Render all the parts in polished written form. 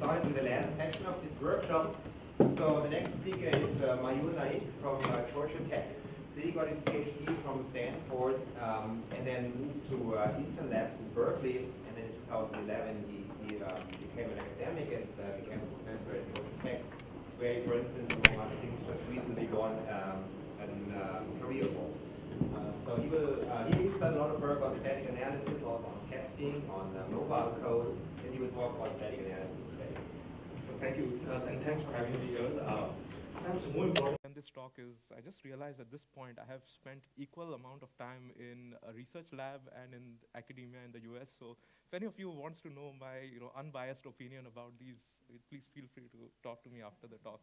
started with the last section of this workshop. So the next speaker is Mayur Naik from Georgia Tech. So he got his PhD from Stanford and then moved to Intel Labs in Berkeley. And then in 2011 he became an academic and became a professor at Georgia Tech, where he, for instance, among other things, just recently won a career award. So he's done a lot of work on static analysis, also on testing, on mobile code, and he will talk about static analysis today. So thank you, and thanks for having me here. Perhaps more important than this talk is, I just realized at this point I have spent equal amount of time in a research lab and in academia in the US. So if any of you wants to know my unbiased opinion about these, please feel free to talk to me after the talk.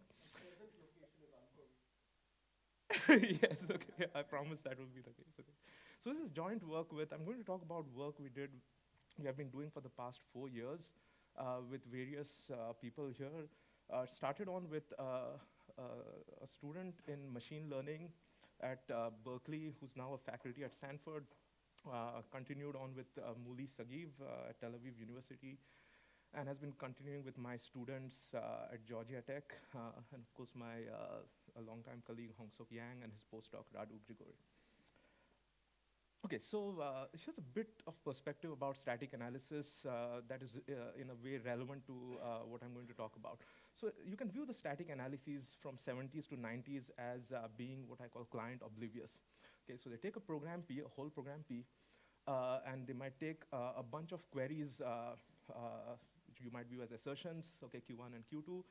Yes, okay. I promise that will be the case. Okay. So this is joint work with, I'm going to talk about work we have been doing for the past 4 years with various people here. Started on with a student in machine learning at Berkeley, who's now a faculty at Stanford. Continued on with Muli Sagiv at Tel Aviv University, and has been continuing with my students at Georgia Tech, and of course my a longtime colleague Hong Sok Yang and his postdoc Radu Grigori. Okay, so here's a bit of perspective about static analysis that is in a way relevant to what I'm going to talk about. So you can view the static analyses from 70s to 90s as being what I call client oblivious. Okay, so they take a program P, a whole program P, and they might take a bunch of queries which you might view as assertions, okay, Q1 and Q2.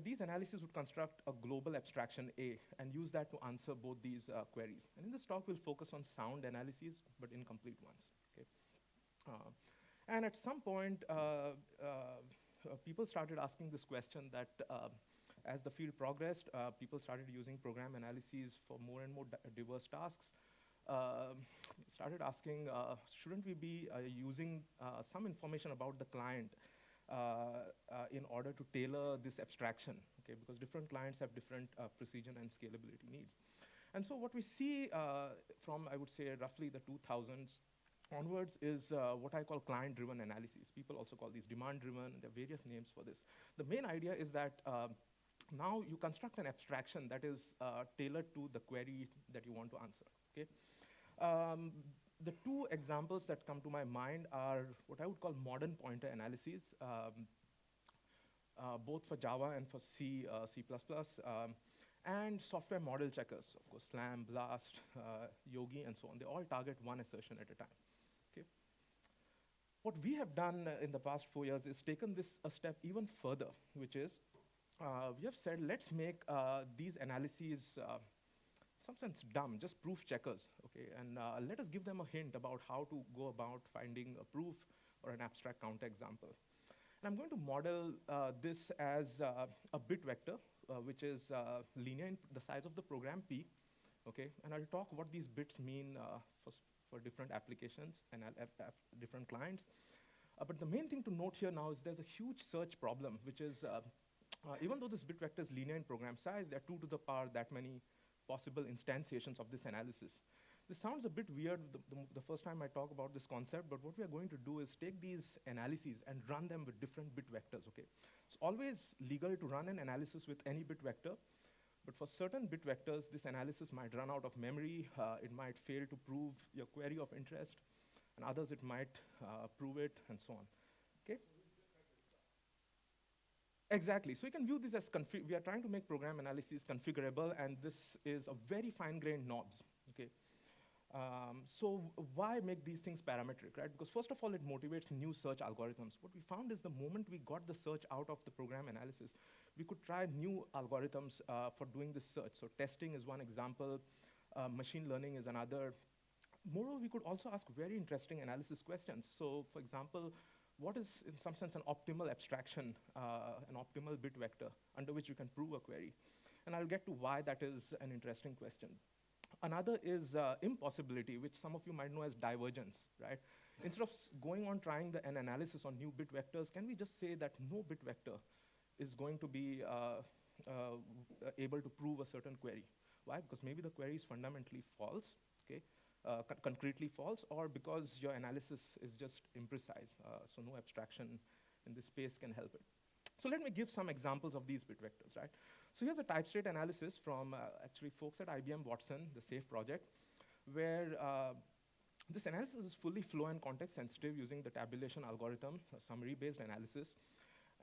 These analyses would construct a global abstraction A and use that to answer both these queries. And in this talk, we'll focus on sound analyses, but incomplete ones. Okay? And at some point, people started asking this question that as the field progressed, people started using program analyses for more and more diverse tasks. Started asking, shouldn't we be using some information about the client in order to tailor this abstraction, okay? Because different clients have different precision and scalability needs. And so what we see from, I would say, roughly the 2000s onwards is what I call client-driven analyses. People also call these demand-driven, and there are various names for this. The main idea is that now you construct an abstraction that is tailored to the query that you want to answer, okay? The two examples that come to my mind are what I would call modern pointer analyses, both for Java and for C, C++, and software model checkers, of course, Slam, Blast, Yogi, and so on. They all target one assertion at a time. Okay? What we have done in the past 4 years is taken this a step even further, which is we have said, let's make these analyses some sense dumb, just proof checkers, okay? And let us give them a hint about how to go about finding a proof or an abstract counterexample. And I'm going to model this as a bit vector, which is linear in the size of the program P, okay? And I'll talk what these bits mean for different applications and different clients. But the main thing to note here now is there's a huge search problem, which is even though this bit vector is linear in program size, there are 2 to the power that many possible instantiations of this analysis. This sounds a bit weird the first time I talk about this concept, but what we are going to do is take these analyses and run them with different bit vectors, okay? It's always legal to run an analysis with any bit vector, but for certain bit vectors, this analysis might run out of memory, it might fail to prove your query of interest, and others it might prove it, and so on, okay? Exactly. So you can view this as we are trying to make program analysis configurable, and this is a very fine-grained knobs, okay? So why make these things parametric, right? Because first of all, it motivates new search algorithms. What we found is the moment we got the search out of the program analysis, we could try new algorithms for doing this search. So testing is one example, machine learning is another. Moreover, we could also ask very interesting analysis questions. So for example, what is, in some sense, an optimal abstraction, an optimal bit vector under which you can prove a query? And I'll get to why that is an interesting question. Another is impossibility, which some of you might know as divergence, right? Instead of going on trying an analysis on new bit vectors, can we just say that no bit vector is going to be able to prove a certain query? Why? Because maybe the query is fundamentally false, okay? Concretely false, or because your analysis is just imprecise, so no abstraction in this space can help it. So let me give some examples of these bit vectors, right? So here's a type state analysis from actually folks at IBM Watson, the SAFE project, where this analysis is fully flow and context sensitive using the tabulation algorithm, a summary-based analysis.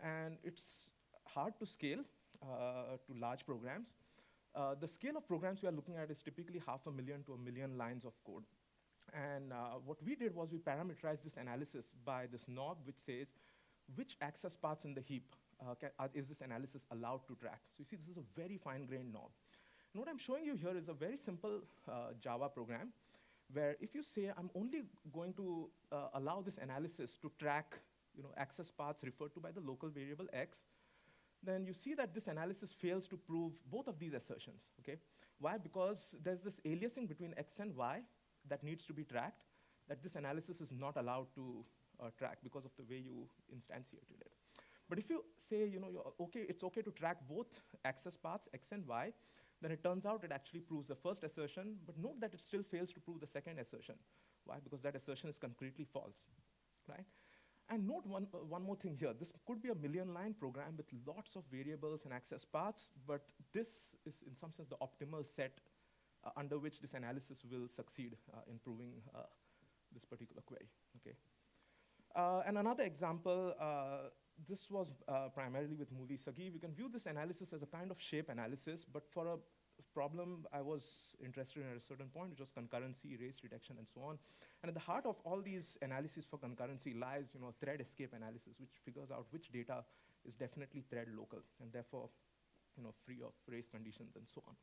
And it's hard to scale to large programs. The scale of programs we are looking at is typically 500,000 to 1,000,000 lines of code. And what we did was we parameterized this analysis by this knob, which says which access paths in the heap is this analysis allowed to track. So you see, this is a very fine-grained knob. And what I'm showing you here is a very simple Java program, where if you say, I'm only going to allow this analysis to track access paths referred to by the local variable x, then you see that this analysis fails to prove both of these assertions, okay? Why? Because there's this aliasing between x and y that needs to be tracked, that this analysis is not allowed to track because of the way you instantiated it. But if you say, it's okay to track both access paths, x and y, then it turns out it actually proves the first assertion, but note that it still fails to prove the second assertion. Why? Because that assertion is concretely false, right? And note one more thing here. This could be a 1,000,000-line program with lots of variables and access paths, but this is, in some sense, the optimal set under which this analysis will succeed in proving this particular query, okay? And another example, this was primarily with Moody Sagi. We can view this analysis as a kind of shape analysis, but for a problem I was interested in at a certain point, which was concurrency, race detection, and so on. And at the heart of all these analyses for concurrency lies thread escape analysis, which figures out which data is definitely thread local, and therefore free of race conditions and so on.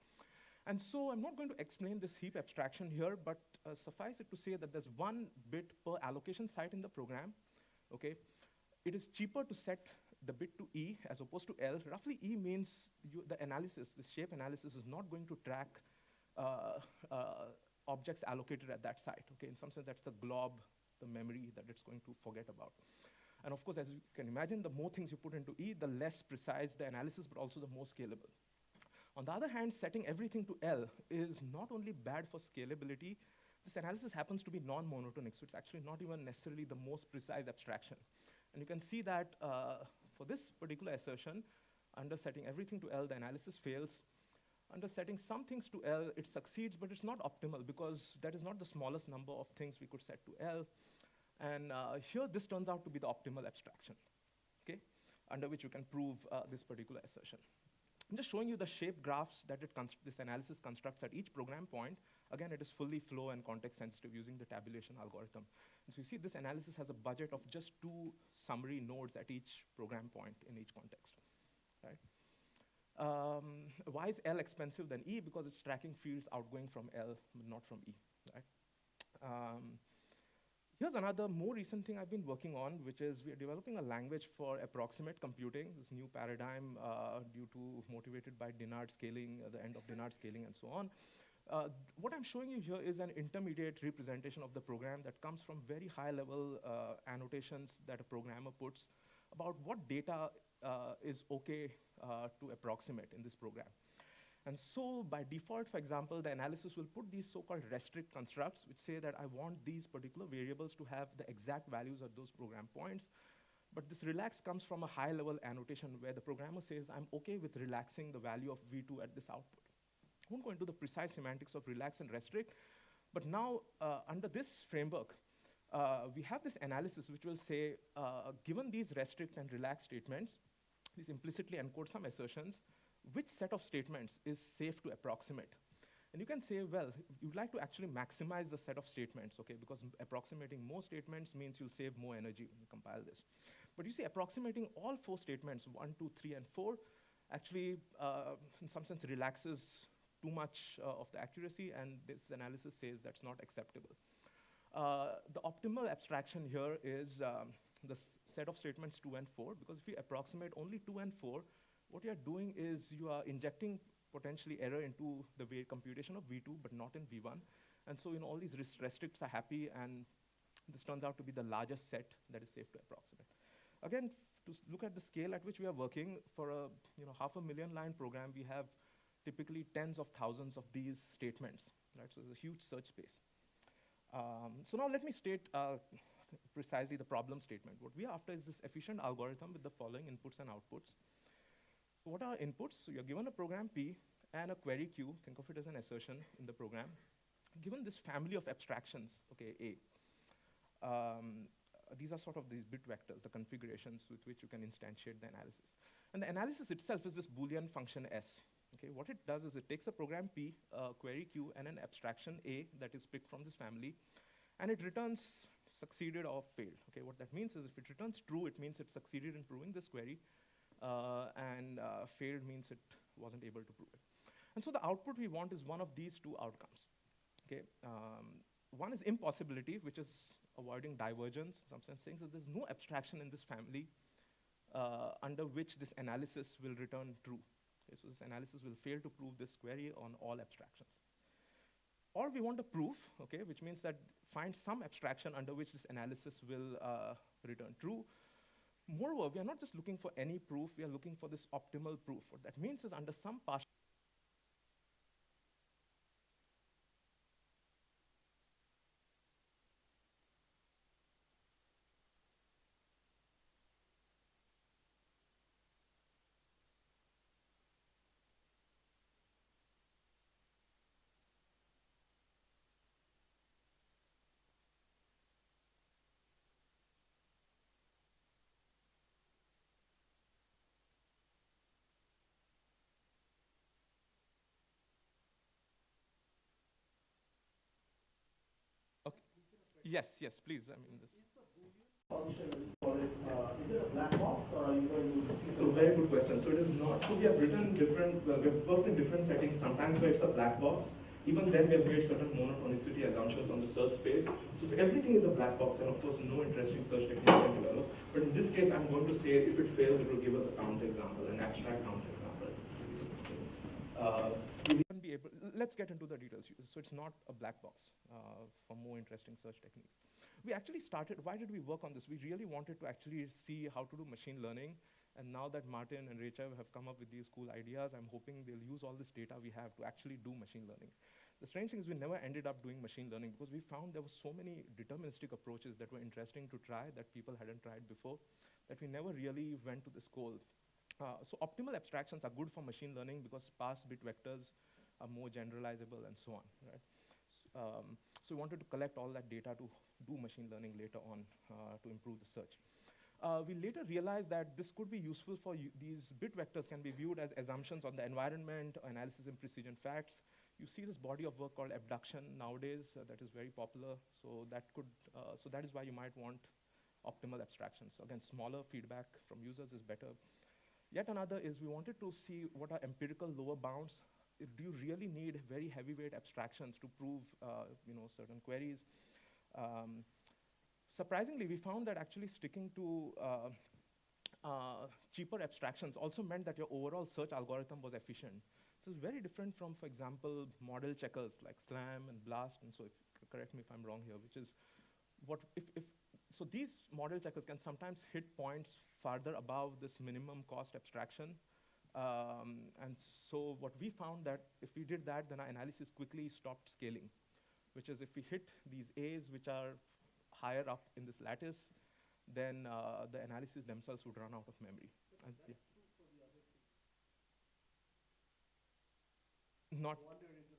And so I'm not going to explain this heap abstraction here, but suffice it to say that there's one bit per allocation site in the program, okay? It is cheaper to set the bit to E as opposed to L. Roughly, E means the analysis, the shape analysis, is not going to track objects allocated at that site, okay? In some sense, that's the glob, the memory that it's going to forget about. And of course, as you can imagine, the more things you put into E, the less precise the analysis, but also the more scalable. On the other hand, setting everything to L is not only bad for scalability, this analysis happens to be non-monotonic, so it's actually not even necessarily the most precise abstraction. And you can see that for this particular assertion, under setting everything to L, the analysis fails. Under setting some things to L, it succeeds, but it's not optimal because that is not the smallest number of things we could set to L. And here, this turns out to be the optimal abstraction, okay, under which you can prove this particular assertion. I'm just showing you the shape graphs that this analysis constructs at each program point. Again, it is fully flow and context sensitive using the tabulation algorithm. And so you see this analysis has a budget of just 2 summary nodes at each program point in each context, right? Why is L expensive than E? Because it's tracking fields outgoing from L, but not from E, right? Here's another more recent thing I've been working on, which is we are developing a language for approximate computing, this new paradigm motivated by Dinard scaling, the end of Dinard scaling, and so on. What I'm showing you here is an intermediate representation of the program that comes from very high-level annotations that a programmer puts about what data is okay to approximate in this program. And so by default, for example, the analysis will put these so-called restrict constructs, which say that I want these particular variables to have the exact values at those program points. But this relax comes from a high-level annotation where the programmer says, I'm okay with relaxing the value of V2 at this output. I won't go into the precise semantics of relax and restrict, but now under this framework, we have this analysis which will say, given these restrict and relax statements, these implicitly encode some assertions, which set of statements is safe to approximate? And you can say, well, you'd like to actually maximize the set of statements, okay, because approximating more statements means you'll save more energy when you compile this. But you see, approximating all 4 statements, 1, 2, 3, and 4, actually, in some sense, relaxes too much of the accuracy, and this analysis says that's not acceptable. The optimal abstraction here is the set of statements 2 and 4, because if you approximate only 2 and 4, what you're doing is you are injecting potentially error into the computation of V2, but not in V1. And so all these restricts are happy, and this turns out to be the largest set that is safe to approximate. Again, to look at the scale at which we are working, for a 500,000 line program, we have typically tens of thousands of these statements, right? So there's a huge search space. So now let me state precisely the problem statement. What we are after is this efficient algorithm with the following inputs and outputs. So what are inputs? So you're given a program P and a query Q. Think of it as an assertion in the program. Given this family of abstractions, okay, A, these are sort of these bit vectors, the configurations with which you can instantiate the analysis. And the analysis itself is this Boolean function S. Okay, what it does is it takes a program P, query Q, and an abstraction A that is picked from this family, and it returns succeeded or failed. Okay, what that means is if it returns true, it means it succeeded in proving this query, and failed means it wasn't able to prove it. And so the output we want is one of these two outcomes. Okay, one is impossibility, which is avoiding divergence, in some sense saying that there's no abstraction in this family under which this analysis will return true. Okay, so this analysis will fail to prove this query on all abstractions. Or we want a proof, okay, which means that find some abstraction under which this analysis will return true. Moreover, we are not just looking for any proof, we are looking for this optimal proof. What that means is under some partial Yes, yes, please. I mean, this. Function for it, is it a black box or are you going to So very good question. So it is not. So we have written different, we have worked in different settings, sometimes where it's a black box. Even then we have made certain monotonicity assumptions on the search space. So if everything is a black box, and of course no interesting search technique can develop. But in this case, I'm going to say if it fails, it will give us a counterexample, an abstract counterexample. We won't be able, let's get into the details. So it's not a black box for more interesting search techniques. We actually started, why did we work on this? We really wanted to actually see how to do machine learning. And now that Martin and Rachel have come up with these cool ideas, I'm hoping they'll use all this data we have to actually do machine learning. The strange thing is we never ended up doing machine learning because we found there were so many deterministic approaches that were interesting to try that people hadn't tried before, that we never really went to this goal. So optimal abstractions are good for machine learning because sparse bit vectors are more generalizable and so on, right? So we wanted to collect all that data to do machine learning later on to improve the search. We later realized that this could be useful for these bit vectors can be viewed as assumptions on the environment, analysis and precision facts. You see this body of work called abduction nowadays that is very popular. So that could, so that is why you might want optimal abstractions. Again, smaller feedback from users is better. Yet another is we wanted to see what are empirical lower bounds. Do you really need very heavyweight abstractions to prove certain queries? Surprisingly, we found that actually sticking to cheaper abstractions also meant that your overall search algorithm was efficient. So it's very different from, for example, model checkers like SLAM and BLAST, and so correct me if I'm wrong here, which is what so these model checkers can sometimes hit points farther above this minimum cost abstraction. And so what we found that if we did that, then our analysis quickly stopped scaling, which is if we hit these A's which are higher up in this lattice, then the analysis themselves would run out of memory. And yeah. Not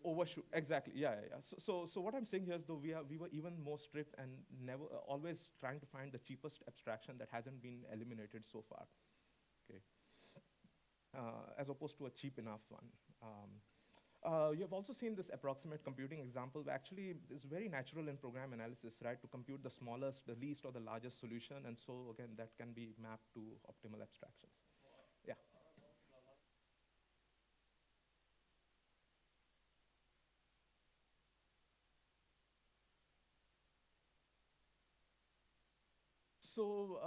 overshoot, exactly, yeah. So what I'm saying here is though we were even more strict and never, always trying to find the cheapest abstraction that hasn't been eliminated so far, okay? As opposed to a cheap enough one. You have also seen this approximate computing example where actually it's very natural in program analysis, right, to compute the smallest, the least, or the largest solution, and so again, that can be mapped to optimal abstractions. Yeah. So,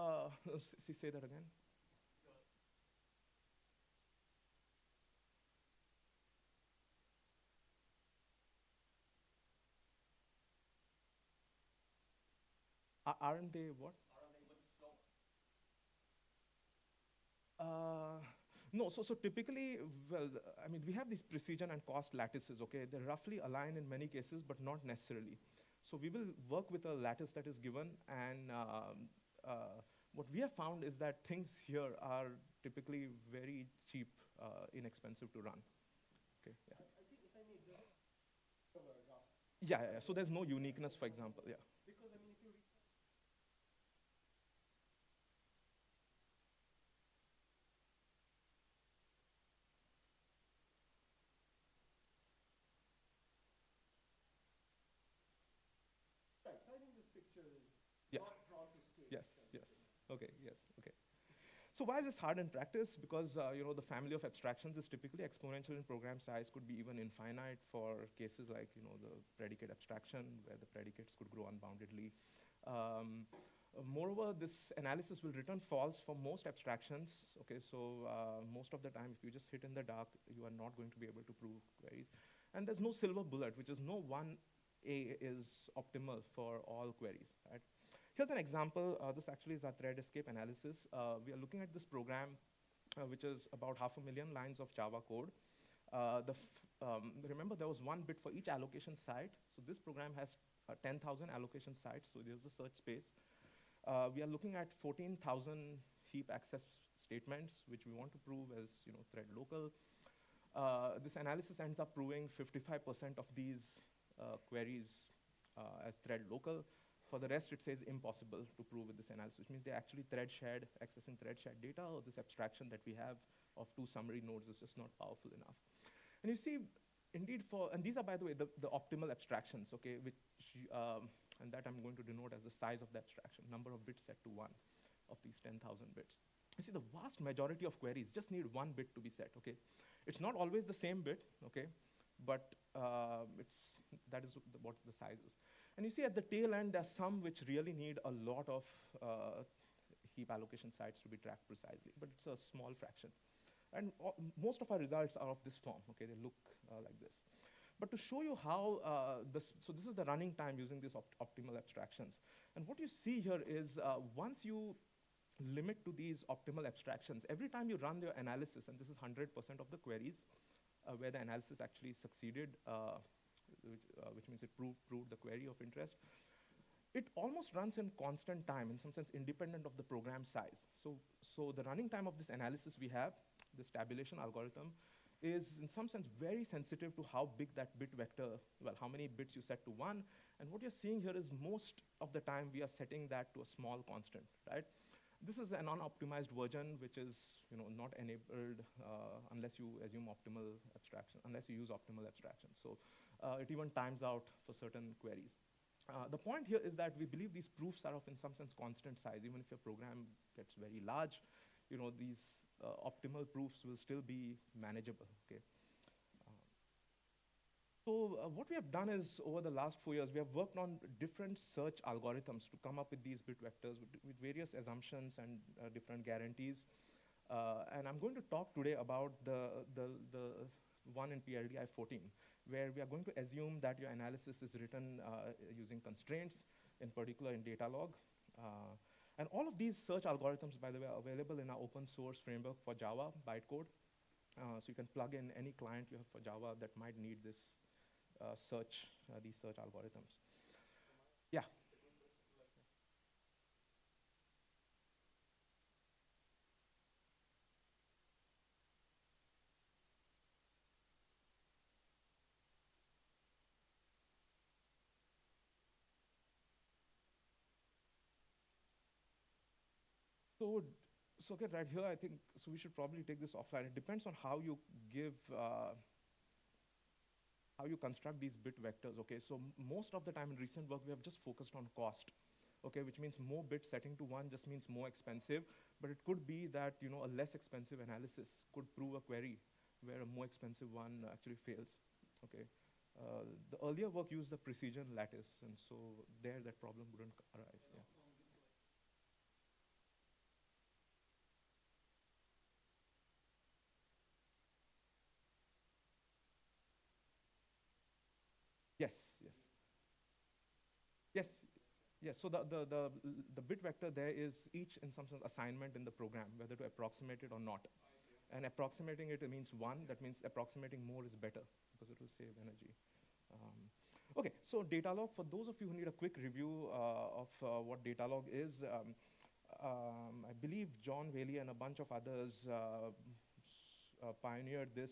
say that again. Aren't they what? No, so typically, well, I mean, we have these precision and cost lattices, okay? They're roughly aligned in many cases, but not necessarily. So we will work with a lattice that is given, and what we have found is that things here are typically very cheap, inexpensive to run. Okay, yeah. I think if I may, does it cover rough? Yeah. So there's no uniqueness, for example. Yeah. Because I mean, if you right, so I think this picture is Yeah. not drawn to scale. Yes. Okay. Yes. Okay. So why is this hard in practice? Because the family of abstractions is typically exponential in program size, could be even infinite for cases like the predicate abstraction, where the predicates could grow unboundedly. Moreover, this analysis will return false for most abstractions. Okay, so most of the time, if you just hit in the dark, you are not going to be able to prove queries. And there's no silver bullet, which is no one A is optimal for all queries. Right? Here's an example. This actually is our thread escape analysis. We are looking at this program, which is about 500,000 lines of Java code. Remember, there was one bit for each allocation site. So this program has 10,000 allocation sites. So there's the search space. We are looking at 14,000 heap access statements, which we want to prove as thread local. This analysis ends up proving 55% of these queries as thread local. For the rest, it says impossible to prove with this analysis, which means they're actually thread shared, accessing thread shared data, or this abstraction that we have of 2 summary nodes is just not powerful enough. And you see, indeed, and these are, by the way, the optimal abstractions, okay, which, and that I'm going to denote as the size of the abstraction, number of bits set to 1 of these 10,000 bits. You see, the vast majority of queries just need 1 bit to be set, okay? It's not always the same bit, okay, but that is what the size is. And you see at the tail end, there's some which really need a lot of heap allocation sites to be tracked precisely, but it's a small fraction. And most of our results are of this form, okay? They look like this. But to show you how, so this is the running time using these optimal abstractions. And what you see here is once you limit to these optimal abstractions, every time you run your analysis, and this is 100% of the queries where the analysis actually succeeded, which means it proved the query of interest, it almost runs in constant time, in some sense independent of the program size. So the running time of this analysis we have, this tabulation algorithm, is in some sense very sensitive to how big that bit vector, well, how many bits you set to 1. And what you're seeing here is most of the time we are setting that to a small constant, right? This is an unoptimized version, which is not enabled unless you assume optimal abstraction, unless you use optimal abstraction. So it even times out for certain queries. The point here is that we believe these proofs are of, in some sense, constant size. Even if your program gets very large, these optimal proofs will still be manageable, okay? So what we have done is, over the last 4 years, we have worked on different search algorithms to come up with these bit vectors with various assumptions and different guarantees. And I'm going to talk today about the one in PLDI 14, where we are going to assume that your analysis is written using constraints, in particular in data log. And all of these search algorithms, by the way, are available in our open source framework for Java, bytecode. So you can plug in any client you have for Java that might need this these search algorithms. Yeah. So okay, right here, I think, so we should probably take this offline. It depends on how you give, how you construct these bit vectors, okay? So most of the time in recent work, we have just focused on cost, okay? Which means more bits setting to 1 just means more expensive, but it could be that, a less expensive analysis could prove a query where a more expensive one actually fails, okay? The earlier work used the precision lattice, and so there that problem wouldn't arise, yeah. Yes. So the bit vector there is each, in some sense, assignment in the program, whether to approximate it or not. And approximating it means 1. That means approximating more is better because it will save energy. Okay, so data log, for those of you who need a quick review of what data log is, I believe John Whaley and a bunch of others pioneered this,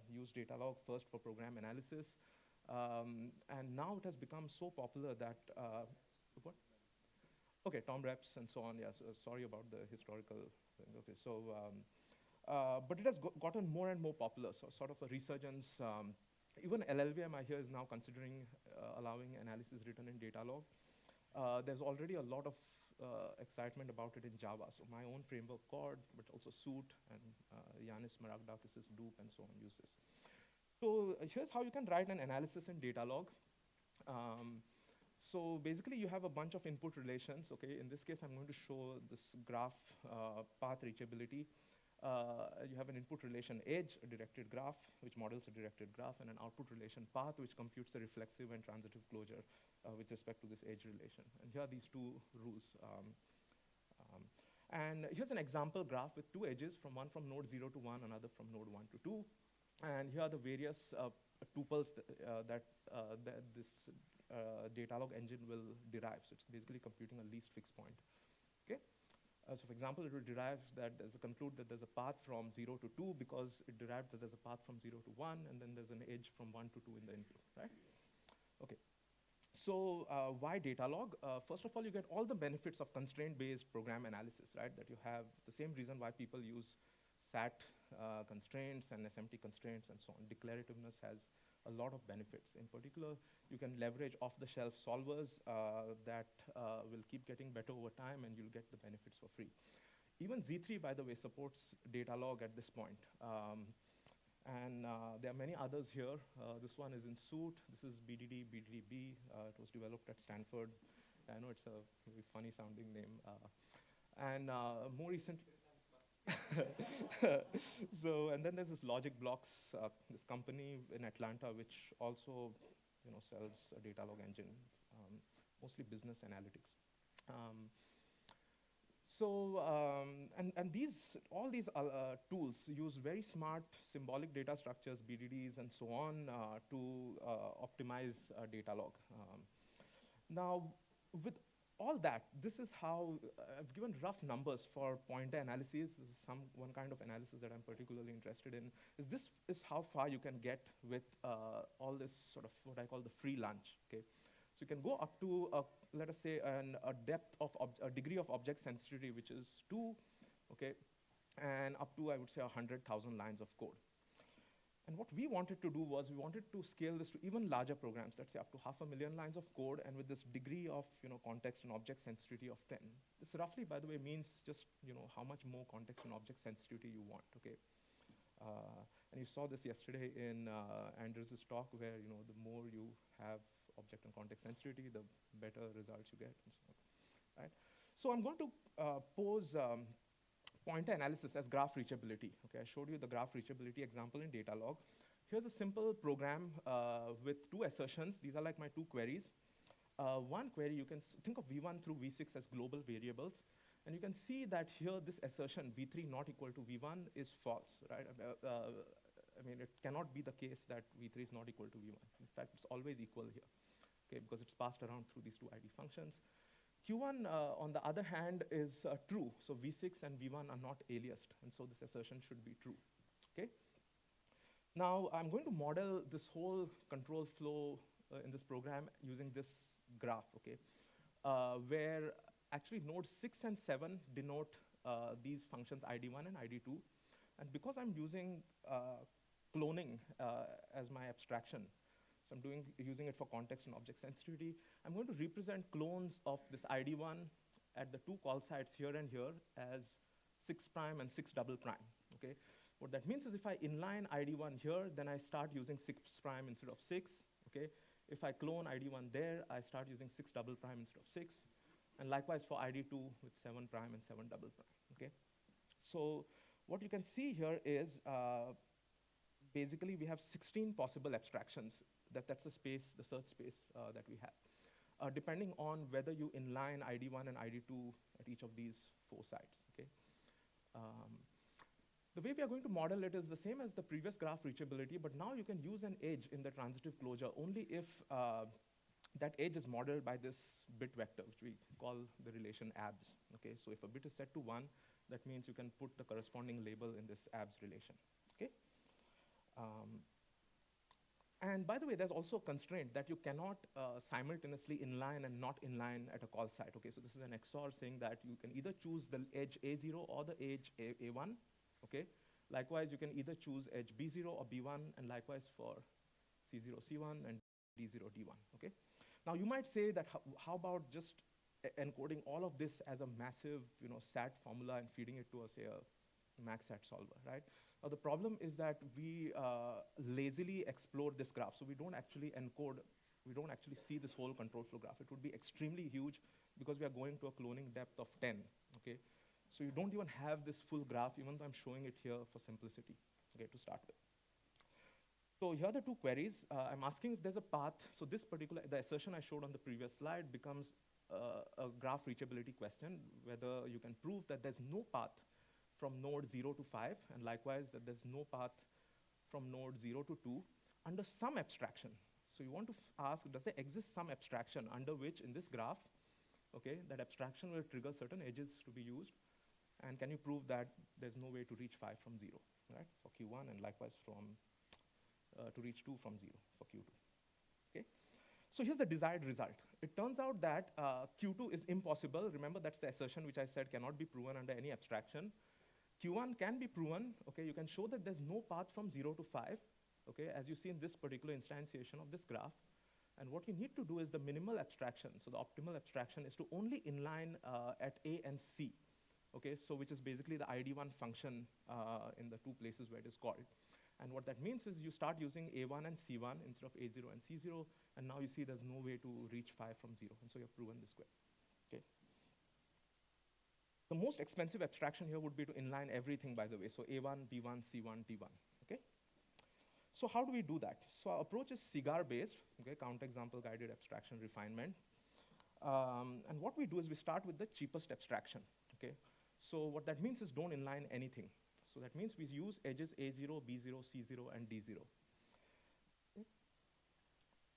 used data log first for program analysis. And now it has become so popular that, what? Okay, Tom Reps and so on, yes, sorry about the historical thing. Okay, so, but it has gotten more and more popular, so sort of a resurgence. Even LLVM, I hear, is now considering allowing analysis written in data log. There's already a lot of excitement about it in Java. So my own framework, Cord, but also Suit, and Yanis Maragdakis' Loop, and so on, use this. So here's how you can write an analysis in data log. So basically, you have a bunch of input relations. Okay, in this case, I'm going to show this graph path reachability. You have an input relation edge, a directed graph, which models a directed graph, and an output relation path, which computes the reflexive and transitive closure with respect to this edge relation. And here are these two rules. And here's an example graph with two edges, one from node 0 to 1, another from node 1 to 2. And here are the various tuples that this data log engine will derive. So it's basically computing a least fixed point. Okay. So for example, it will derive that conclude that there's a path from 0 to 2 because it derived that there's a path from 0 to 1, and then there's an edge from 1 to 2 in the input, right? Okay. So why data log? First of all, you get all the benefits of constraint-based program analysis, right? That you have the same reason why people use SAT constraints and SMT constraints and so on. Declarativeness has a lot of benefits. In particular, you can leverage off-the-shelf solvers that will keep getting better over time, and you'll get the benefits for free. Even Z3, by the way, supports data log at this point. And there are many others here. This one is in Suit. This is BDD, BDDB. It was developed at Stanford. I know it's a very funny sounding name. And more recent. So, and then there's this Logic Blocks, this company in Atlanta, which also, sells a data log engine, mostly business analytics. And all these tools use very smart symbolic data structures, BDDs, and so on, to optimize data log. Now, with all that, this is how I've given rough numbers for pointer analyses. This is one kind of analysis that I'm particularly interested in. This is how far you can get with all this sort of what I call the free lunch. Okay, so you can go up to let us say a depth of a degree of object sensitivity, which is 2, okay, and up to I would say 100,000 lines of code. And what we wanted to do was we wanted to scale this to even larger programs, let's say up to 500,000 lines of code, and with this degree of context and object sensitivity of 10. This roughly, by the way, means just how much more context and object sensitivity you want. Okay, and you saw this yesterday in Andrew's talk, where the more you have object and context sensitivity, the better results you get, and so on. Right? So I'm going to pose pointer analysis as graph reachability. Okay, I showed you the graph reachability example in data log. Here's a simple program with 2 assertions. These are like my 2 queries. One query, you can think of V1 through V6 as global variables. And you can see that here, this assertion, V3 not equal to V1, is false, right? I mean, it cannot be the case that V3 is not equal to V1. In fact, it's always equal here, okay, because it's passed around through these 2 ID functions. Q1, on the other hand, is true. So V6 and V1 are not aliased, and so this assertion should be true. Okay. Now I'm going to model this whole control flow in this program using this graph. Okay, where actually nodes 6 and 7 denote these functions ID1 and ID2, and because I'm using cloning as my abstraction. So I'm using it for context and object sensitivity. I'm going to represent clones of this ID1 at the 2 call sites here and here as 6' and 6" okay? What that means is if I inline ID1 here, then I start using 6' instead of 6, okay? If I clone ID1 there, I start using 6" instead of 6. And likewise for ID2 with 7' and 7", okay? So what you can see here is basically we have 16 possible abstractions. That's the space, the search space that we have, depending on whether you inline ID1 and ID2 at each of these 4 sites, okay? The way we are going to model it is the same as the previous graph reachability, but now you can use an edge in the transitive closure only if that edge is modeled by this bit vector, which we call the relation abs. Okay, so if a bit is set to 1, that means you can put the corresponding label in this abs relation. Okay. And by the way, there's also a constraint that you cannot simultaneously inline and not inline at a call site. Okay, so this is an XOR saying that you can either choose the edge A0 or the edge A1. Okay, likewise, you can either choose edge B0 or B1, and likewise for C0, C1, and D0, D1. Okay. Now you might say that how about just encoding all of this as a massive, SAT formula and feeding it to a, say, a max SAT solver, right? Now the problem is that we lazily explore this graph, so we don't actually encode, we don't actually see this whole control flow graph. It would be extremely huge because we are going to a cloning depth of 10, okay? So you don't even have this full graph, even though I'm showing it here for simplicity, okay, to start with. So here are the two queries. I'm asking if there's a path. So this particular, the assertion I showed on the previous slide becomes a graph reachability question, whether you can prove that there's no path from node 0 to 5, and likewise that there's no path from node 0 to 2 under some abstraction. So you want to ask, does there exist some abstraction under which in this graph, okay, that abstraction will trigger certain edges to be used, and can you prove that there's no way to reach 5 from 0, right, for Q1, and likewise from to reach 2 from 0 for Q2, okay? So here's the desired result. It turns out that Q2 is impossible. Remember, that's the assertion which I said cannot be proven under any abstraction. Q1 can be proven, okay? You can show that there's no path from 0 to 5, okay, as you see in this particular instantiation of this graph. And what you need to do is the minimal abstraction. So the optimal abstraction is to only inline at A and C, okay? So which is basically the ID1 function in the two places where it is called. And what that means is you start using A1 and C1 instead of A0 and C0, and now you see there's no way to reach 5 from 0, and so you've proven this way, okay? The most expensive abstraction here would be to inline everything, by the way, so A1, B1, C1, D1, okay? So how do we do that? So our approach is CIGAR-based, okay, counterexample guided abstraction refinement. And what we do is we start with the cheapest abstraction, okay? So what that means is don't inline anything. So that means we use edges A0, B0, C0, and D0. Okay.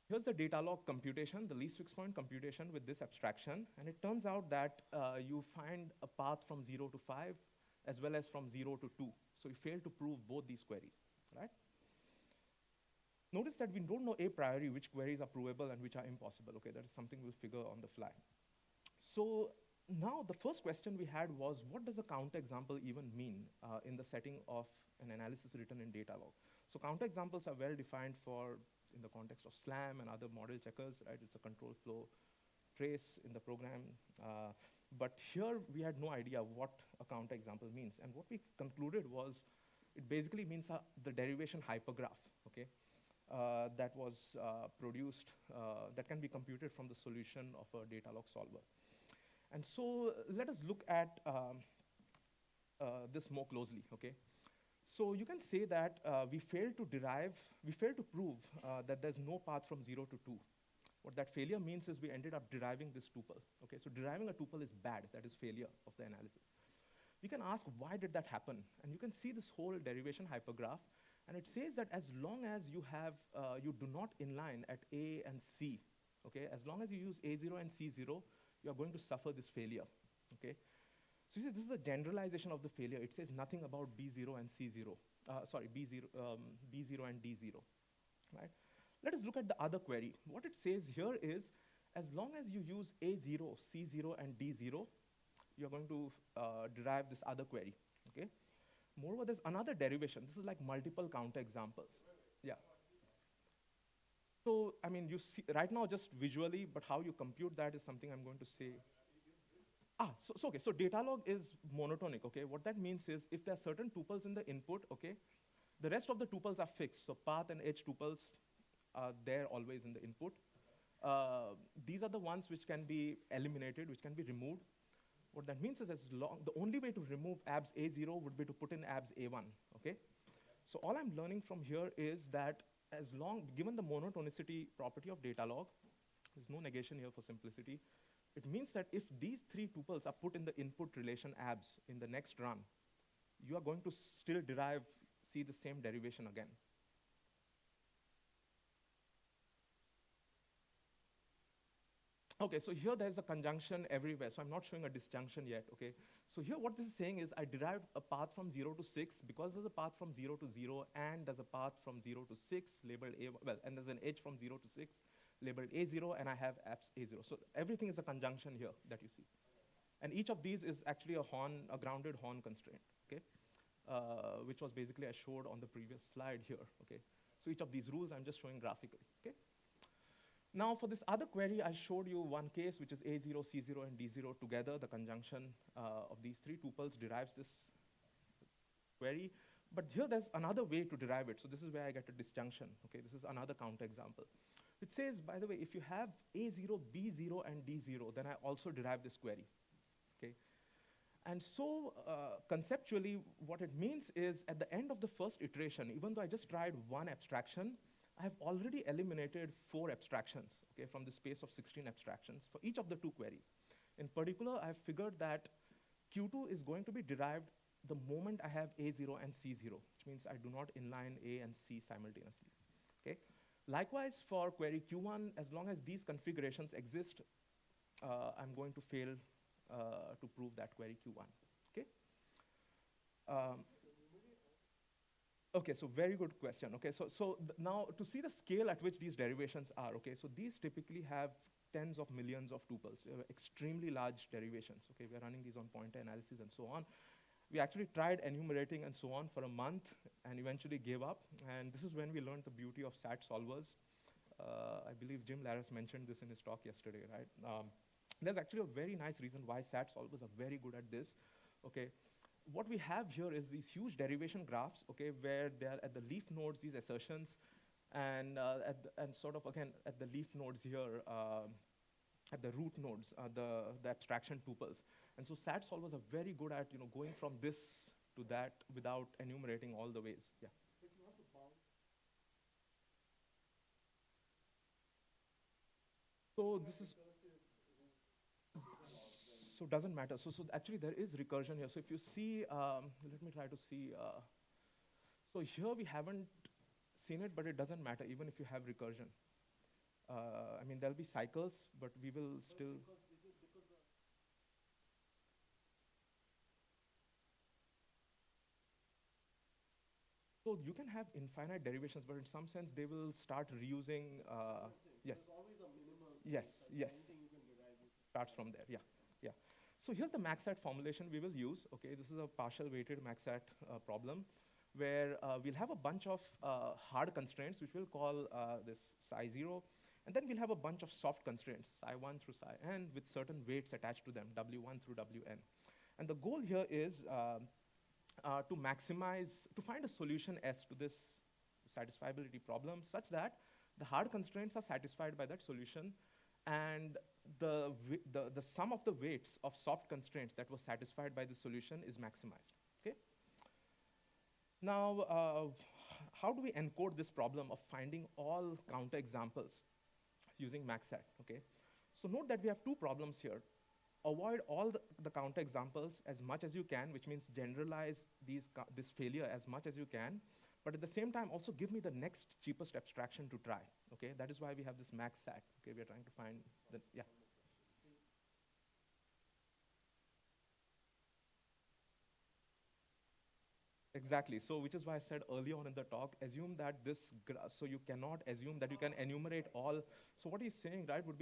Here's the data log computation, the least fixed point computation with this abstraction. And it turns out that you find a path from 0 to 5, as well as from 0 to 2. So you fail to prove both these queries, right? Notice that we don't know a priori which queries are provable and which are impossible. Okay, that is something we'll figure on the fly. So now the first question we had was, what does a counterexample even mean in the setting of an analysis written in data log? So counterexamples are well defined in the context of SLAM and other model checkers, right? It's a control flow trace in the program. But here we had no idea what a counterexample means. And what we concluded was, it basically means the derivation hypergraph, okay? That was produced, that can be computed from the solution of a data log solver. And so let us look at this more closely, okay? So you can say that we failed to prove that there's no path from 0 to 2. What that failure means is we ended up deriving this tuple, okay? So deriving a tuple is bad, that is failure of the analysis. We can ask, why did that happen? And you can see this whole derivation hypergraph, and it says that as long as you have, you do not inline at A and C, okay? As long as you use A0 and C0, you are going to suffer this failure, okay? So you see, this is a generalization of the failure. It says nothing about B0 and C0, B0 and D0, right? Let us look at the other query. What it says here is, as long as you use A0, C0, and D0, you're going to derive this other query, okay? Moreover, there's another derivation. This is like multiple counterexamples. Yeah. So, I mean, you see, right now just visually, but how you compute that is something I'm going to say. Okay, so data log is monotonic, okay? What that means is if there are certain tuples in the input, okay, the rest of the tuples are fixed. So path and edge tuples are there always in the input. These are the ones which can be eliminated, which can be removed. What that means is the only way to remove abs A0 would be to put in abs A1, okay? So all I'm learning from here is that given the monotonicity property of data log, there's no negation here for simplicity, it means that if these three tuples are put in the input relation abs in the next run, you are going to still see the same derivation again. Okay, so here there's a conjunction everywhere, so I'm not showing a disjunction yet, okay? So here what this is saying is I derived a path from 0 to 6 because there's a path from 0 to 0 and there's a path from 0 to 6 labeled A, well, and there's an edge from 0 to 6 labeled A0 and I have apps A0. So everything is a conjunction here that you see. And each of these is actually a grounded horn constraint, okay? Which was basically I showed on the previous slide here, okay? So each of these rules I'm just showing graphically, okay? Now for this other query, I showed you one case, which is A0, C0, and D0 together. The conjunction of these three tuples derives this query. But here there's another way to derive it. So this is where I get a disjunction, okay? This is another counterexample. It says, by the way, if you have A0, B0, and D0, then I also derive this query, okay? And so conceptually, what it means is at the end of the first iteration, even though I just tried one abstraction, I have already eliminated 4 abstractions, okay, from the space of 16 abstractions for each of the 2 queries. In particular, I have figured that Q2 is going to be derived the moment I have A0 and C0, which means I do not inline A and C simultaneously, okay? Likewise, for query Q1, as long as these configurations exist, I'm going to fail to prove that query Q1, okay? Okay, so very good question. Okay, so now to see the scale at which these derivations are, okay, so these typically have tens of millions of tuples, extremely large derivations. Okay, we're running these on pointer analysis and so on. We actually tried enumerating and so on for a month and eventually gave up. And this is when we learned the beauty of SAT solvers. I believe Jim Laris mentioned this in his talk yesterday, right? There's actually a very nice reason why SAT solvers are very good at this, okay? What we have here is these huge derivation graphs, okay, where they're at the leaf nodes, these assertions, and sort of, again, at the leaf nodes here, at the root nodes, the abstraction tuples. And so SAT solvers are very good at, going from this to that without enumerating all the ways. Yeah. But you have to bound. So this is. So it doesn't matter. So actually there is recursion here. So if you see, let me try to see. So here we haven't seen it, but it doesn't matter even if you have recursion. I mean, there'll be cycles, but we will still. So you can have infinite derivations, but in some sense they will start reusing. Yes. There's always a minimum. Yes. Yes. Anything you can derive. Starts from there. Yeah. Yeah. So here's the maxat formulation we will use. Okay, this is a partial weighted maxat problem where we'll have a bunch of hard constraints, which we'll call this psi0, and then we'll have a bunch of soft constraints, psi1 through psi-n, with certain weights attached to them, w1 through wn. And the goal here is to find a solution S to this satisfiability problem such that the hard constraints are satisfied by that solution, and the sum of the weights of soft constraints that was satisfied by the solution is maximized, okay? Now, how do we encode this problem of finding all counterexamples using maxat, okay? So note that we have 2 problems here. Avoid all the counterexamples as much as you can, which means generalize this failure as much as you can, but at the same time also give me the next cheapest abstraction to try, okay? That is why we have this maxat, okay? We are trying to find the, yeah. Exactly, so which is why I said early on in the talk, assume that so you cannot assume that you can enumerate all. So what he's saying, right, would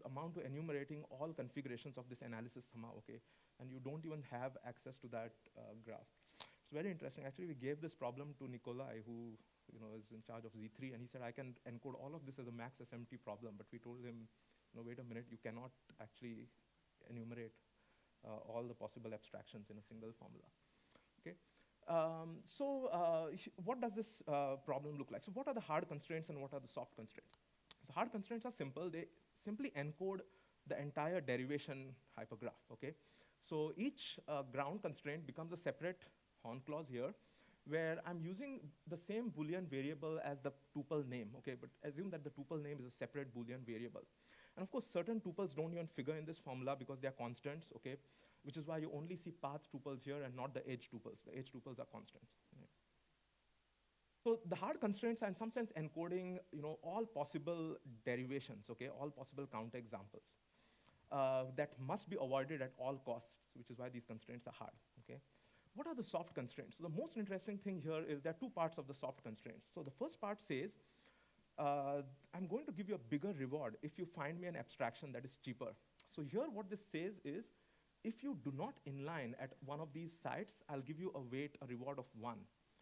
amount to enumerating all configurations of this analysis somehow, okay? And you don't even have access to that graph. It's very interesting. Actually, we gave this problem to Nikolai, who is in charge of Z3, and he said, I can encode all of this as a max SMT problem, but we told him, wait a minute, you cannot actually enumerate all the possible abstractions in a single formula, okay? What does this problem look like? So what are the hard constraints and what are the soft constraints? So hard constraints are simple. They simply encode the entire derivation hypergraph, okay? So each ground constraint becomes a separate horn clause here, where I'm using the same Boolean variable as the tuple name, okay? But assume that the tuple name is a separate Boolean variable. And of course, certain tuples don't even figure in this formula because they are constants, okay? which is why you only see path tuples here and not the edge tuples. The edge tuples are constant. Right? So the hard constraints are in some sense encoding, all possible derivations, okay, all possible counterexamples that must be avoided at all costs, which is why these constraints are hard, okay? What are the soft constraints? So the most interesting thing here is there are two parts of the soft constraints. So the first part says, I'm going to give you a bigger reward if you find me an abstraction that is cheaper. So here what this says is, if you do not inline at one of these sites, I'll give you a reward of 1.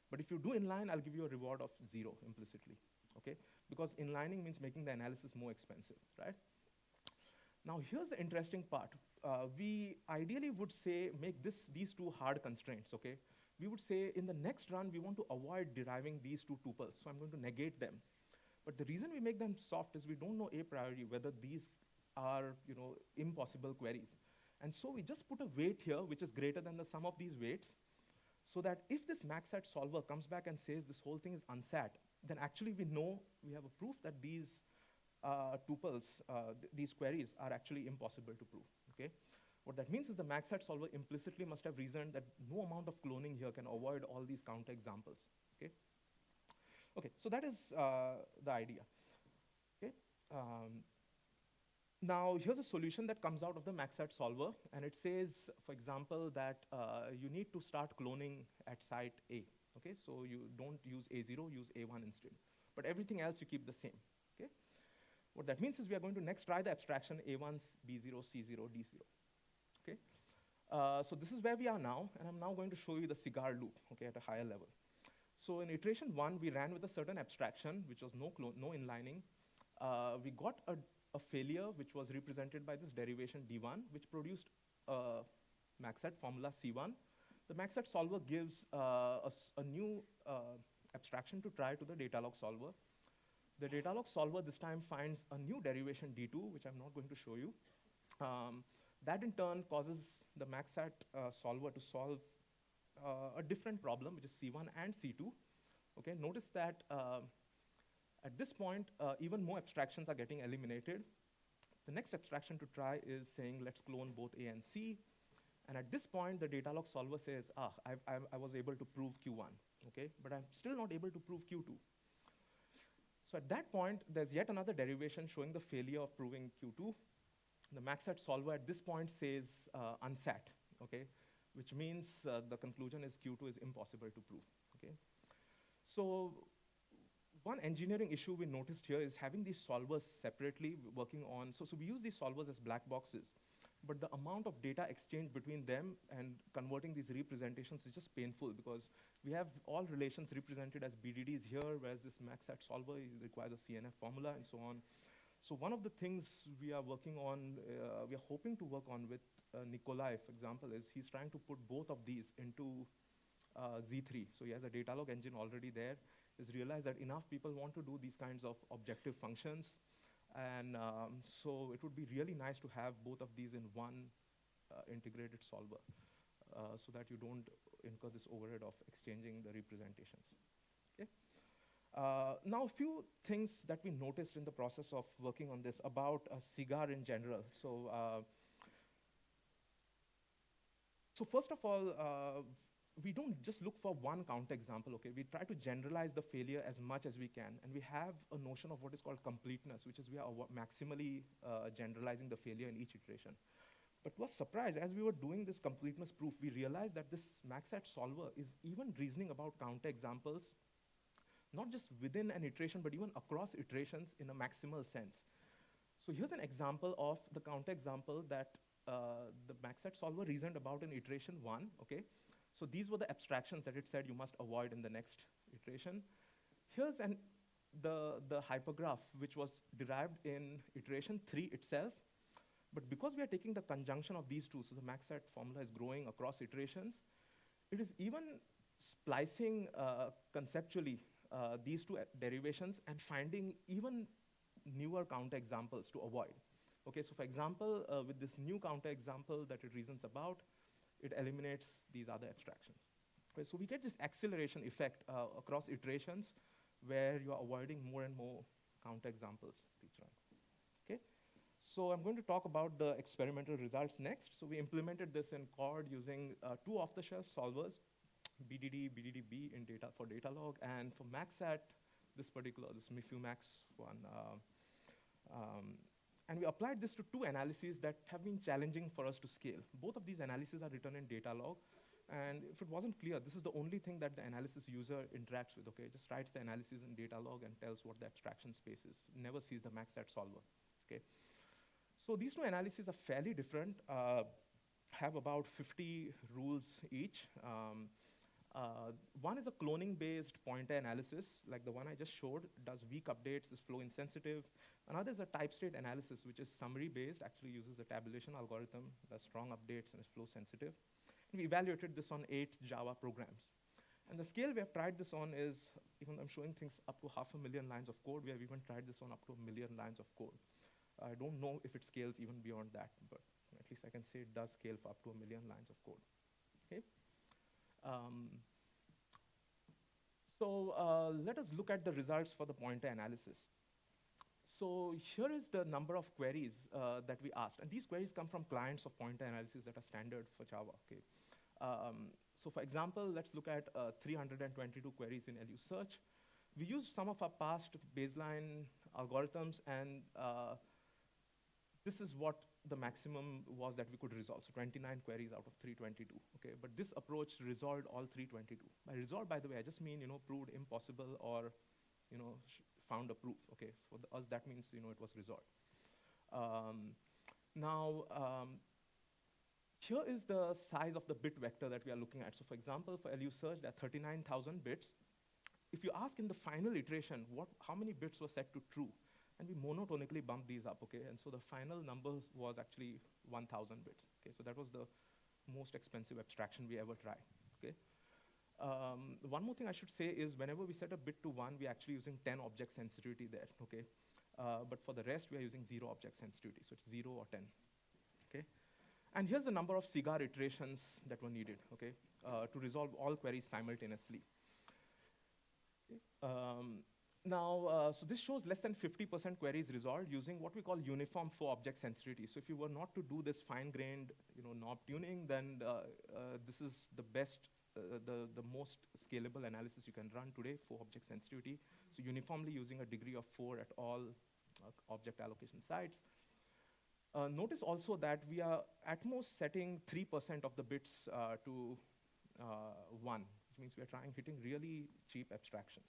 But if you do inline, I'll give you a reward of 0 implicitly, okay? Because inlining means making the analysis more expensive, right? Now here's the interesting part. We ideally would say, make these two hard constraints, okay? We would say in the next run, we want to avoid deriving these two tuples, so I'm going to negate them. But the reason we make them soft is we don't know a priori whether these are, impossible queries. And so we just put a weight here, which is greater than the sum of these weights, so that if this maxat solver comes back and says this whole thing is unsat, then actually we know, we have a proof that these tuples, these queries are actually impossible to prove, okay? What that means is the maxat solver implicitly must have reasoned that no amount of cloning here can avoid all these counterexamples, okay? Okay, so that is the idea, okay? Now, here's a solution that comes out of the maxat solver, and it says, for example, that you need to start cloning at site A, okay? So you don't use A0, use A1 instead. But everything else you keep the same, okay? What that means is we are going to next try the abstraction A1, B0, C0, D0, okay? So this is where we are now, and I'm now going to show you the cigar loop, okay, at a higher level. So in iteration 1, we ran with a certain abstraction, which was no inlining. We got a failure, which was represented by this derivation D1, which produced a maxat formula C1. The maxat solver gives a new abstraction to try to the data log solver. The data log solver this time finds a new derivation D2, which I'm not going to show you. That in turn causes the maxat solver to solve a different problem, which is C1 and C2. Okay, notice that at this point, even more abstractions are getting eliminated. The next abstraction to try is saying, let's clone both A and C. And at this point, the data log solver says, I was able to prove Q1, okay? But I'm still not able to prove Q2. So at that point, there's yet another derivation showing the failure of proving Q2. The maxat solver at this point says unsat, okay? Which means the conclusion is Q2 is impossible to prove, okay? So one engineering issue we noticed here is having these solvers separately working on, so we use these solvers as black boxes, but the amount of data exchange between them and converting these representations is just painful because we have all relations represented as BDDs here, whereas this maxat solver requires a CNF formula and so on. So one of the things we are working on, we are hoping to work on with Nikolai, for example, is he's trying to put both of these into Z3. So he has a data log engine already there. He's realized that enough people want to do these kinds of objective functions. And so it would be really nice to have both of these in one integrated solver so that you don't incur this overhead of exchanging the representations. Okay? Now, a few things that we noticed in the process of working on this about a cigar in general. So first of all, we don't just look for one counterexample, okay? We try to generalize the failure as much as we can, and we have a notion of what is called completeness, which is we are maximally generalizing the failure in each iteration. But was surprised, as we were doing this completeness proof, we realized that this maxat solver is even reasoning about counterexamples, not just within an iteration, but even across iterations in a maximal sense. So here's an example of the counterexample that the maxat solver reasoned about in iteration 1, okay? So these were the abstractions that it said you must avoid in the next iteration. Here's the hypergraph, which was derived in iteration 3 itself. But because we are taking the conjunction of these two, so the maxat formula is growing across iterations, it is even splicing conceptually these two derivations and finding even newer counterexamples to avoid. Okay, so for example, with this new counterexample that it reasons about, it eliminates these other abstractions. Okay, so we get this acceleration effect across iterations where you are avoiding more and more counterexamples each run. Okay, So I'm going to talk about the experimental results next. So we implemented this in Chord using two off-the-shelf solvers, BDD, BDDB in data for data log, and for MaxSat, this MiFuMax one. And we applied this to two analyses that have been challenging for us to scale. Both of these analyses are written in data log. And if it wasn't clear, this is the only thing that the analysis user interacts with, okay? Just writes the analysis in data log and tells what the abstraction space is. Never sees the MaxSat solver, okay? So these two analyses are fairly different, have about 50 rules each. One is a cloning-based pointer analysis, like the one I just showed, does weak updates, is flow insensitive. Another is a type state analysis, which is summary-based, actually uses a tabulation algorithm, does strong updates, and is flow sensitive. And we evaluated this on 8 Java programs. And the scale we have tried this on is, even though I'm showing things up to 500,000 lines of code, we have even tried this on up to 1 million lines of code. I don't know if it scales even beyond that, but at least I can say it does scale for up to 1 million lines of code. Okay. Let us look at the results for the pointer analysis. So here is the number of queries that we asked. And these queries come from clients of pointer analysis that are standard for Java. Okay. So for example, let's look at 322 queries in LU search. We used some of our past baseline algorithms, and this is what the maximum was that we could resolve. So 29 queries out of 322. Okay, but this approach resolved all 322. By resolved, by the way, I just mean proved impossible or found a proof. Okay, for us that means it was resolved. Here is the size of the bit vector that we are looking at. So for example, for LU search, there are 39,000 bits. If you ask in the final iteration, how many bits were set to true, and we monotonically bump these up, okay? And so the final number was actually 1,000 bits, okay? So that was the most expensive abstraction we ever tried, okay? One more thing I should say is whenever we set a bit to 1, we're actually using 10 object sensitivity there, okay? But for the rest, we are using 0 object sensitivity, so it's 0 or 10, okay? And here's the number of cigar iterations that were needed, okay, to resolve all queries simultaneously. So this shows less than 50% queries resolved using what we call uniform 4-object sensitivity. So if you were not to do this fine-grained knob tuning, then this is the best, the most scalable analysis you can run today, 4-object sensitivity. So uniformly using a degree of 4 at all object allocation sites. Notice also that we are at most setting 3% of the bits to 1, which means we are hitting really cheap abstractions.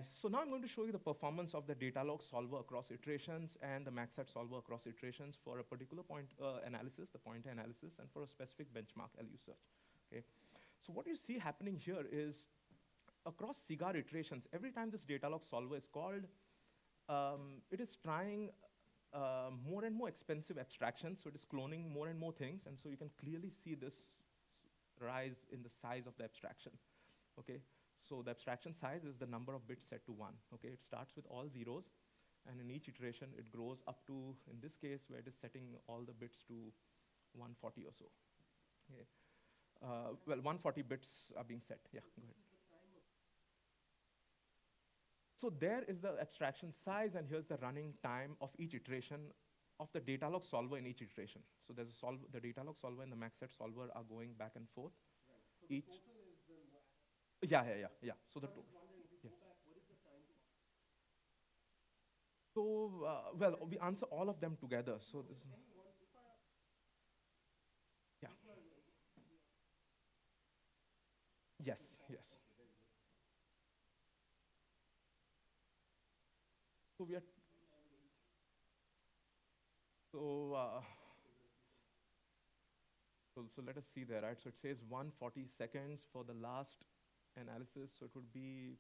So now I'm going to show you the performance of the data log solver across iterations and the MaxSat solver across iterations for a particular point analysis, the pointer analysis, and for a specific benchmark LU search. Okay. So what you see happening here is across cigar iterations, every time this data log solver is called, it is trying more and more expensive abstractions, so it is cloning more and more things, and so you can clearly see this rise in the size of the abstraction, okay? So the abstraction size is the number of bits set to 1, okay? It starts with all zeros, and in each iteration, it grows up to, in this case, where it is setting all the bits to 140 or so, okay? Well, 140 bits are being set, yeah, go ahead. So there is the abstraction size, and here's the running time of each iteration of the data log solver in each iteration. So there's the data log solver and the MaxSat solver are going back and forth. Right. So each the total is the Yeah. So the I'm just wondering, if you yes. go back, what is the time to So well, we answer all of them together. So this anyone, if I yeah. if I- Yes. So we are so let us see there, right? So it says 140 seconds for the last analysis. So it would be,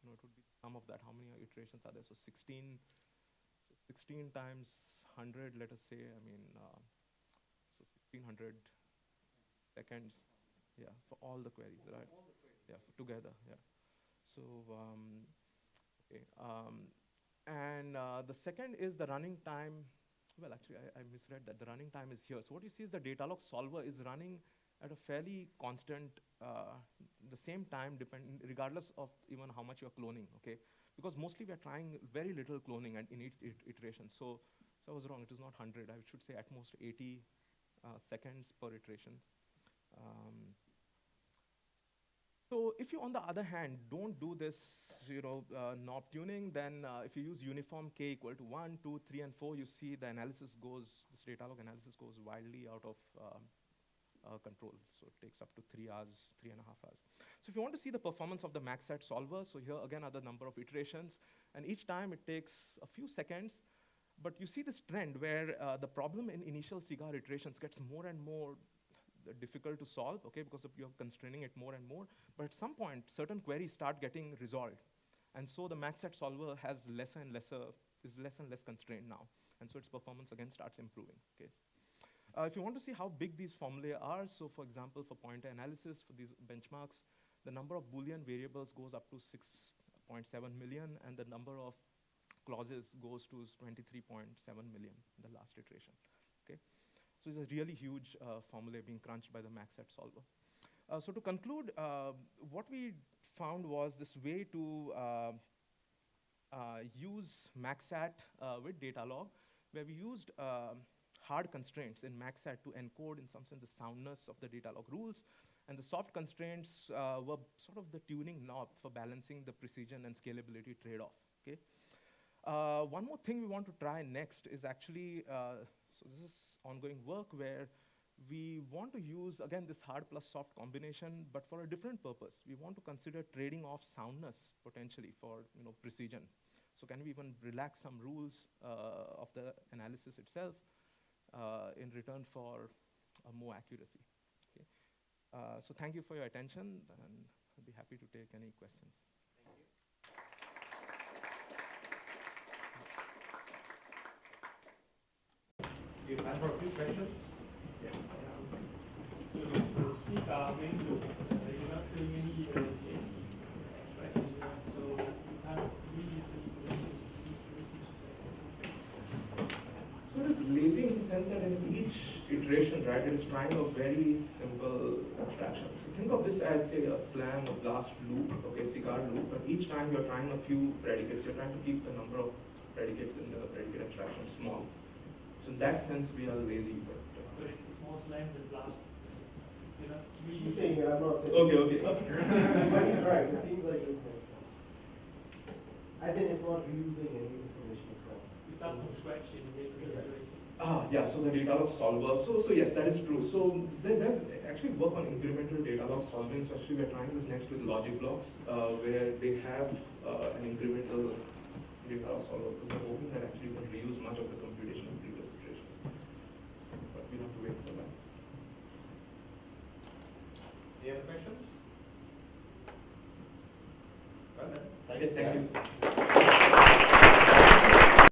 it would be some of that. How many iterations are there? So 16 times 100, let us say. I mean, so 1600 seconds. Yeah, for all the queries, right? all the queries. Yeah, together. Yeah. So okay. And the second is the running time. Well, actually, I misread that. The running time is here. So what you see is the data log solver is running at a fairly constant, the same time, regardless of even how much you're cloning, okay? Because mostly we're trying very little cloning in each iteration. So So I was wrong, it is not 100. I should say at most 80 seconds per iteration. So if you, on the other hand, don't do this, knob tuning, then if you use uniform k equal to 1, 2, 3, and 4, you see the analysis goes, this data log analysis goes wildly out of control. So it takes up to 3 hours, 3.5 hours. So if you want to see the performance of the MaxSat solver, so here again are the number of iterations, and each time it takes a few seconds, but you see this trend where the problem in initial cigar iterations gets more and more difficult to solve, okay, because you're constraining it more and more. But at some point, certain queries start getting resolved. And so the MaxSat solver has is less and less constrained now. And so its performance again starts improving, okay. If you want to see how big these formulae are, so for example, for pointer analysis, for these benchmarks, the number of Boolean variables goes up to 6.7 million, and the number of clauses goes to 23.7 million in the last iteration, okay. So it's a really huge formula being crunched by the MaxSat solver. So to conclude, what we found was this way to use MaxSat with Datalog, where we used hard constraints in MaxSat to encode, in some sense, the soundness of the Datalog rules. And the soft constraints were sort of the tuning knob for balancing the precision and scalability trade-off, okay? One more thing we want to try next is actually, so this is ongoing work where we want to use, again, this hard plus soft combination, but for a different purpose. We want to consider trading off soundness, potentially, for precision. So can we even relax some rules of the analysis itself in return for more accuracy? Okay. So thank you for your attention, and I'll be happy to take any questions. Do you have time for a few questions? Yeah. So cigar window, you're not doing any extraction, so you can't really So it is lazy in the sense that in each iteration, right, it is trying a very simple abstraction. So think of this as, say, a slam or blast loop, okay, cigar loop, but each time you're trying a few predicates. You're trying to keep the number of predicates in the predicate abstraction small. So in that sense, we are lazy, but it's more slam than blast. You're not really She's saying it, I'm not saying okay, it. okay. But he's right, it seems like it's more slam. As in, it's not reusing any information across. you start from scratch in the iteration. Yeah, so the Datalog solver. So yes, that is true. So there's actually work on incremental Datalog solving. So actually we're trying this next with logic blocks, where they have an incremental Datalog solver. So we're hoping that actually we can reuse much of the computation in previous iterations. But we have to wait for that. Any other questions? Well then, Thank you.